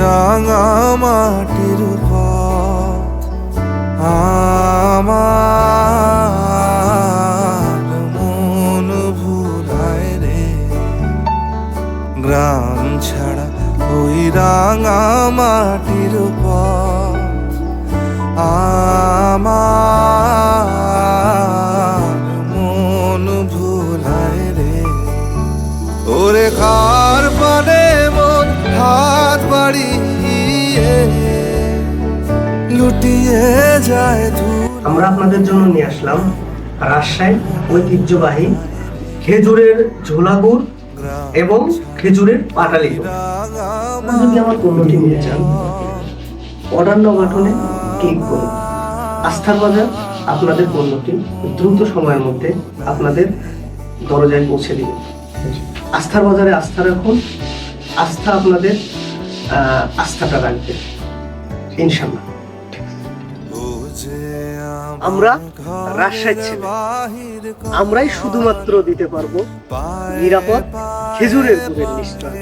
রাঙা মাটির পথ আমার মন ভুলায় রে। গ্রাম ছাড়া ওই রাঙা মাটির পথ আমার মন ভুলায় রে। ওরে খার পানে মন হাত বাড়িয়ে লুটিয়ে যায় ধুলো। আমরা আপনাদের জন্য নিয়ে আসলাম রাজশাহীর ঐতিহ্যবাহী খেজুরের ঝোলা গুড় এবং খেজুরের পাটালি গুড়। আপনারা যদি আমার পণ্যটি নিতে চান, অর্ডার নাও বাটনে ক্লিক করুন। আস্থার বাজার আপনাদের পণ্যটি দ্রুত সময়ের মধ্যে আপনাদের দরজায় পৌঁছে দিবে। আস্থার বাজারে আস্থা রাখুন, আস্থা আপনাদের আস্থাটা রাখবে ইনশাআল্লাহ। আমরা রাজশাহীর ছেলে, আমরাই শুধুমাত্র দিতে পারবো নিরাপদ খেজুরের গুড়ের নিশ্চয়তা।